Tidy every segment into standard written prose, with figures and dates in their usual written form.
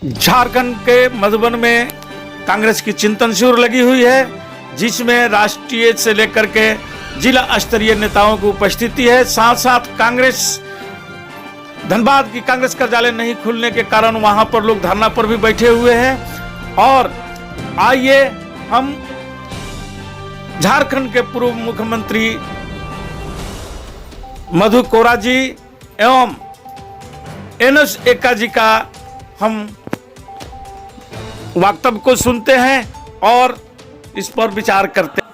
झारखंड के मधुबन में कांग्रेस की चिंतन शिविर लगी हुई है, जिसमें राष्ट्रीय से लेकर के जिला स्तरीय नेताओं की उपस्थिति है। साथ साथ कांग्रेस धनबाद की कांग्रेस कार्यालय नहीं खुलने के कारण वहां पर लोग धरना पर भी बैठे हुए हैं। और आइए हम झारखंड के पूर्व मुख्यमंत्री मधु कोड़ा जी एवं एनएस एक्का जी का हम वक्तव्य को सुनते हैं और इस पर विचार करते हैं।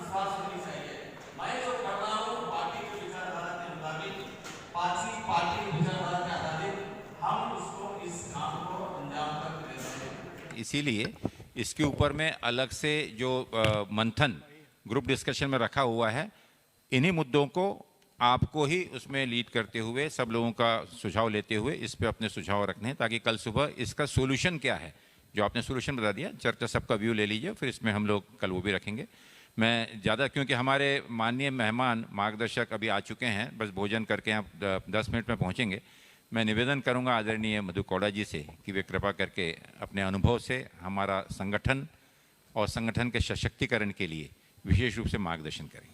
इसीलिए इसके ऊपर में अलग से जो मंथन ग्रुप डिस्कशन में रखा हुआ है, इन्हीं मुद्दों को आपको ही उसमें लीड करते हुए सब लोगों का सुझाव लेते हुए इस पे अपने सुझाव रखने हैं, ताकि कल सुबह इसका सोल्यूशन क्या है, जो आपने सोल्यूशन बता दिया, चर्चा सबका व्यू ले लीजिए, फिर इसमें हम लोग कल वो भी रखेंगे। मैं ज़्यादा, क्योंकि हमारे माननीय मेहमान मार्गदर्शक अभी आ चुके हैं, बस भोजन करके यहाँ 10 मिनट में पहुँचेंगे। मैं निवेदन करूंगा आदरणीय मधु कोड़ा जी से कि वे कृपा करके अपने अनुभव से हमारा संगठन और संगठन के सशक्तिकरण के लिए विशेष रूप से मार्गदर्शन करें।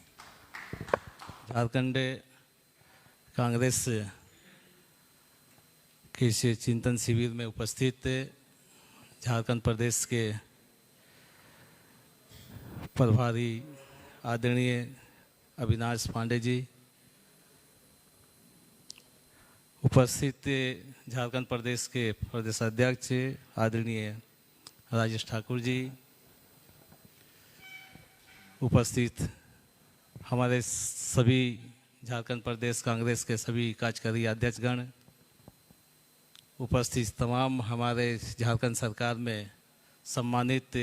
झारखंड कांग्रेस के इस चिंतन शिविर में उपस्थित झारखंड प्रदेश के प्रभारी आदरणीय अविनाश पांडे जी, उपस्थित झारखंड प्रदेश के प्रदेश अध्यक्ष आदरणीय राजेश ठाकुर जी, उपस्थित हमारे सभी झारखंड प्रदेश कांग्रेस के सभी कार्यकारी अध्यक्षगण, उपस्थित तमाम हमारे झारखंड सरकार में सम्मानित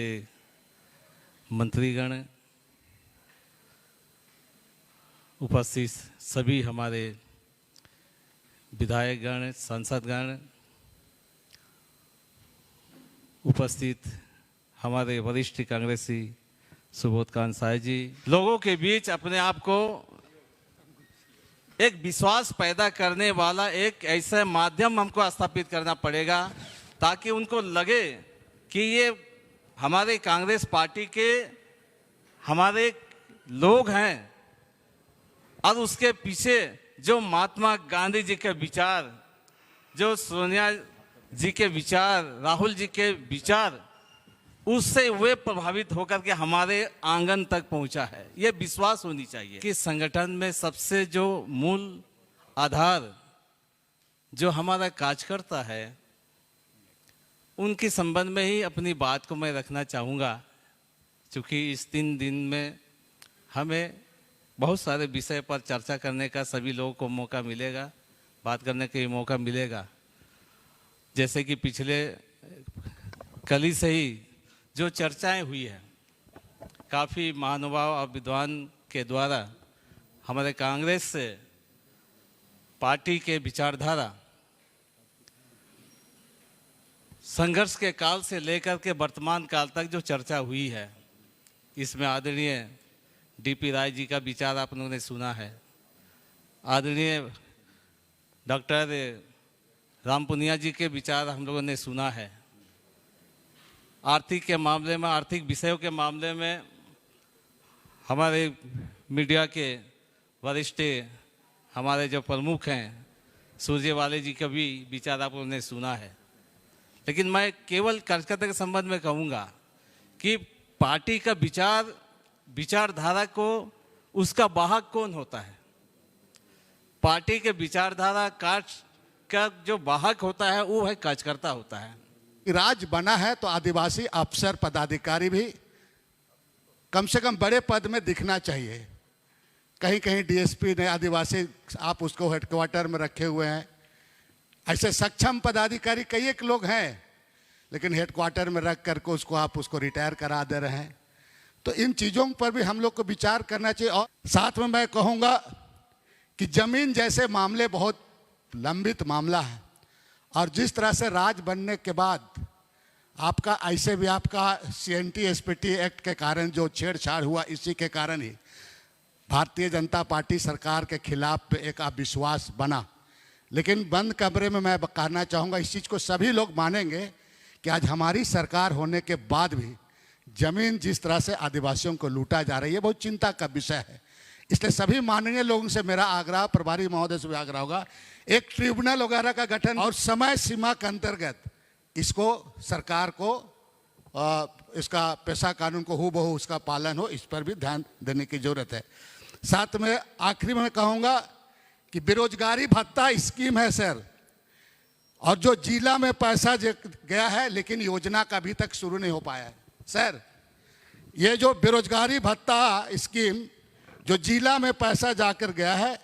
मंत्रीगण, उपस्थित सभी हमारे विधायकगण, सांसदगण, उपस्थित हमारे वरिष्ठ कांग्रेसी सुबोध कांत साय जी, लोगों के बीच अपने आप को एक विश्वास पैदा करने वाला एक ऐसा माध्यम हमको स्थापित करना पड़ेगा, ताकि उनको लगे कि ये हमारे कांग्रेस पार्टी के हमारे लोग हैं और उसके पीछे जो महात्मा गांधी जी के विचार, जो सोनिया जी के विचार, राहुल जी के विचार, उससे वे प्रभावित होकर के हमारे आंगन तक पहुंचा है। ये विश्वास होनी चाहिए कि संगठन में सबसे जो मूल आधार जो हमारा कार्यकर्ता है, उनके संबंध में ही अपनी बात को मैं रखना चाहूँगा। क्योंकि इस 3 दिन में हमें बहुत सारे विषय पर चर्चा करने का सभी लोगों को मौका मिलेगा, बात करने का मौका मिलेगा। जैसे कि पिछले कल ही से ही जो चर्चाएं हुई है, काफ़ी महानुभाव और विद्वान के द्वारा हमारे कांग्रेस पार्टी के विचारधारा संघर्ष के काल से लेकर के वर्तमान काल तक जो चर्चा हुई है, इसमें आदरणीय डीपी राय जी का विचार आप लोगों ने सुना है, आदरणीय डॉक्टर राम पुनिया जी के विचार हम लोगों ने सुना है। आर्थिक के मामले में, आर्थिक विषयों के मामले में हमारे मीडिया के वरिष्ठ हमारे जो प्रमुख हैं, सुरजेवाला जी का भी विचार आप लोगों ने सुना है। लेकिन मैं केवल कार्यकर्ता के संबंध में कहूँगा कि पार्टी का विचारधारा को, उसका वाहक कौन होता है? पार्टी के विचारधारा का जो वाहक होता है वो है कार्यकर्ता होता है। राज बना है तो आदिवासी अफसर पदाधिकारी भी कम से कम बड़े पद में दिखना चाहिए। कहीं कहीं डीएसपी ने आदिवासी, आप उसको हेडक्वार्टर में रखे हुए हैं। ऐसे सक्षम पदाधिकारी कई एक लोग हैं, लेकिन हेडक्वार्टर में रख करके उसको रिटायर करा दे रहे हैं। तो इन चीज़ों पर भी हम लोग को विचार करना चाहिए। और साथ में मैं कहूँगा कि जमीन जैसे मामले बहुत लंबित मामला है, और जिस तरह से राज बनने के बाद आपका ऐसे भी आपका CNT SPT एक्ट के कारण जो छेड़छाड़ हुआ, इसी के कारण ही भारतीय जनता पार्टी सरकार के खिलाफ एक अविश्वास बना। लेकिन बंद कमरे में मैं कहना चाहूँगा, इस चीज़ को सभी लोग मानेंगे कि आज हमारी सरकार होने के बाद भी जमीन जिस तरह से आदिवासियों को लूटा जा रही है, बहुत चिंता का विषय है। इसलिए सभी माननीय लोगों से मेरा आग्रह, प्रभारी महोदय से भी आग्रह होगा, एक ट्रिब्यूनल वगैरह का गठन और समय सीमा के अंतर्गत इसको सरकार को इसका पेशा कानून को हूबहू उसका पालन हो, इस पर भी ध्यान देने की जरूरत है। साथ में आखिरी में कहूँगा कि बेरोजगारी भत्ता स्कीम है सर, और जो जिला में पैसा गया है लेकिन योजना का अभी तक शुरू नहीं हो पाया है सर। ये जो बेरोजगारी भत्ता स्कीम जो जिला में पैसा जाकर गया है,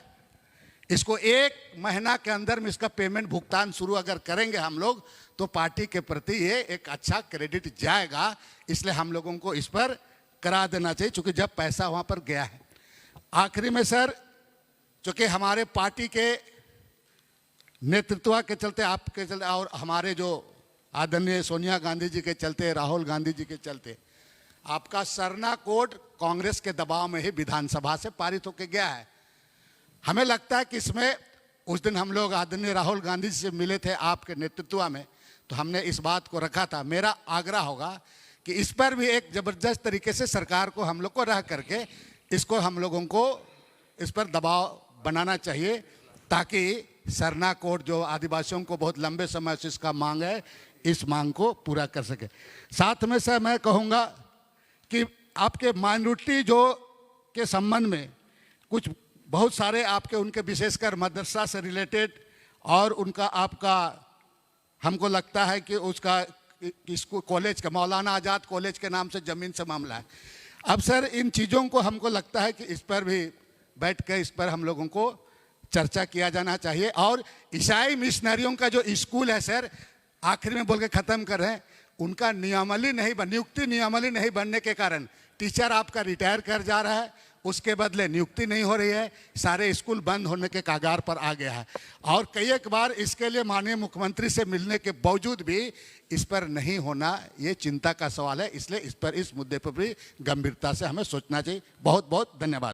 इसको 1 महीना के अंदर में इसका पेमेंट भुगतान शुरू अगर करेंगे हम लोग तो पार्टी के प्रति ये एक अच्छा क्रेडिट जाएगा। इसलिए हम लोगों को इस पर करा देना चाहिए, क्योंकि जब पैसा वहाँ पर गया है। आखिरी में सर, चूँकि हमारे पार्टी के नेतृत्व के चलते, आपके चलते और हमारे जो आदरणीय सोनिया गांधी जी के चलते, राहुल गांधी जी के चलते, आपका सरना कोड कांग्रेस के दबाव में ही विधानसभा से पारित होकर गया है। हमें लगता है कि इसमें उस दिन हम लोग आदरणीय राहुल गांधी जी से मिले थे आपके नेतृत्व में, तो हमने इस बात को रखा था। मेरा आग्रह होगा कि इस पर भी एक ज़बरदस्त तरीके से सरकार को हम लोग को रह करके इसको हम लोगों को इस पर दबाव बनाना चाहिए, ताकि सरना कोड जो आदिवासियों को बहुत लंबे समय से इसका मांग है, इस मांग को पूरा कर सके। साथ में सर मैं कहूँगा कि आपके माइनॉरिटी जो के संबंध में कुछ बहुत सारे आपके उनके विशेषकर मदरसा से रिलेटेड और उनका आपका हमको लगता है कि उसका इसको कॉलेज का मौलाना आज़ाद कॉलेज के नाम से ज़मीन से मामला है। अब सर इन चीज़ों को हमको लगता है कि इस पर भी बैठ कर इस पर हम लोगों को चर्चा किया जाना चाहिए। और ईसाई मिशनरियों का जो स्कूल है सर, आखिर में बोल के ख़त्म कर रहे हैं, उनका नियुक्ति नियमावली नहीं बनने के कारण टीचर आपका रिटायर कर जा रहा है, उसके बदले नियुक्ति नहीं हो रही है, सारे स्कूल बंद होने के कागार पर आ गया है। और कई एक बार इसके लिए माननीय मुख्यमंत्री से मिलने के बावजूद भी इस पर नहीं होना, ये चिंता का सवाल है। इसलिए इस मुद्दे पर भी गंभीरता से हमें सोचना चाहिए। बहुत बहुत धन्यवाद।